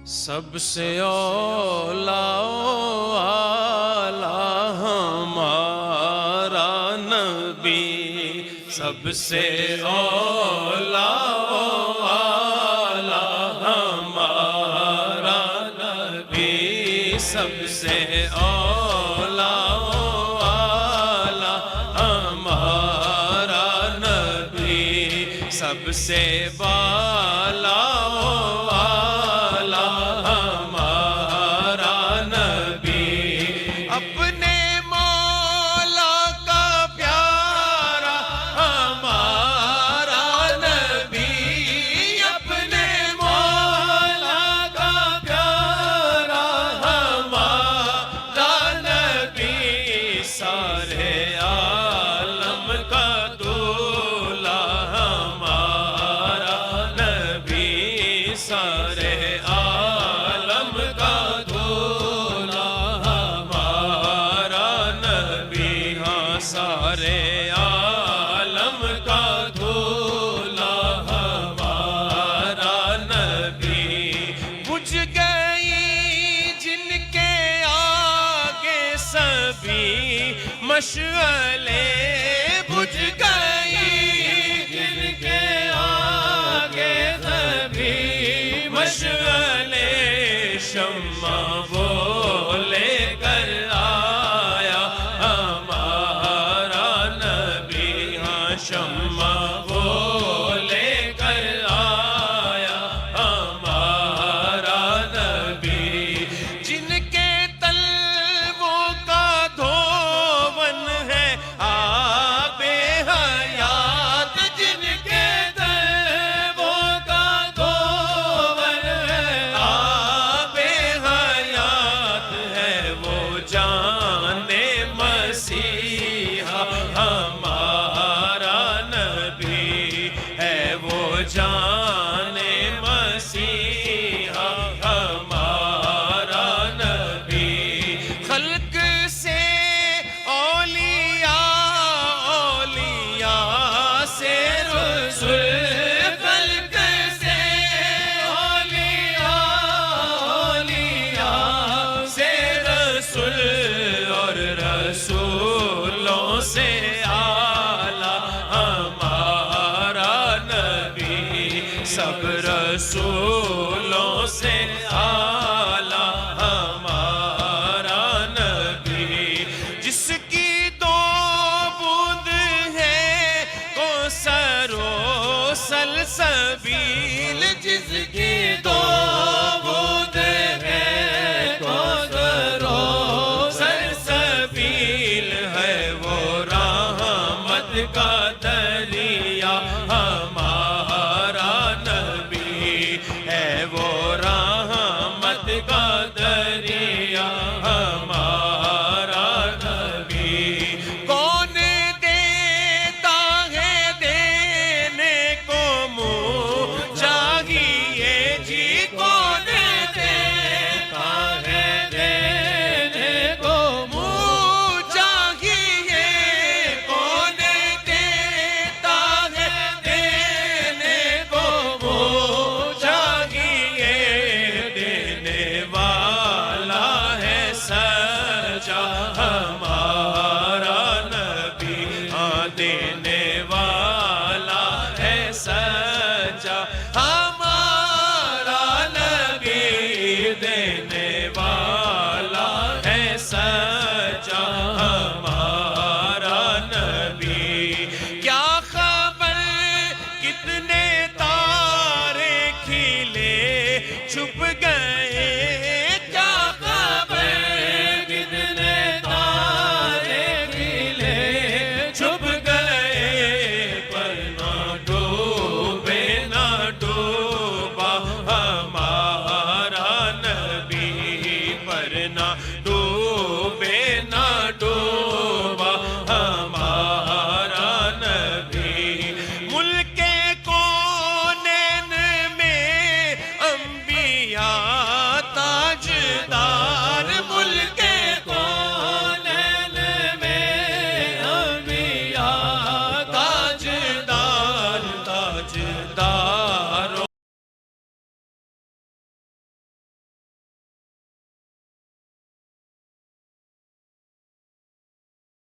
سب سے اولا ہمارا نبی، سب سے اولا ہمارا نبی، سب سے اولا ہمارا نبی، سب سے بالا سارے عالم کا دولہ ہمارا نبی، ہاں سارے عالم کا دولہ ہمارا نبی۔ بجھ گئی جن کے آگے سبھی مشعلیں، بجھ گئی جن کے آگے سبھی مشعلیں، شمع وہ لے کر آیا ہمارا نبی، ہاں شمع وہ لے کر آیا ہمارا نبی۔ جن کے تلووں کا دھون ہے آب حیات، جن کے تلووں کا دھون ہے آب حیات، ہے وہ جان مسیحا ہمارا نبی، ہے وہ جان مسیحا ہمارا نبی۔ خلق سے اولیاء، اولیاء سے رسول، خلق سے اولیاء، اولیاء سے رسول، اور رسولوں سے اعلیٰ ہمارا نبی، سب رسولوں سے اعلیٰ ہمارا نبی۔ جس کی دو بوند ہے کوثر و سلسبیل، جس کی دو بوند ہے کوثر و سلسبیل، ہے وہ رحمت کا دریا ہمارا نبی، ہے وہ رحمت کا دریا ہمارا نبی۔ کون دیتا ہے دینے کو منہ چاہیے جی، کون دیتا ہے دینے کو منہ چاہیے، کون دیتا ہے دینے کو منہ چاہیے، دینے والا ہے سچا ہمارا نبی، ہاں دینے والا ہے سچا ہمارا نبی، دینے والا ہے سچا ہمارا نبی۔ کیا خبر کتنے تارے کھلے چھپ گئے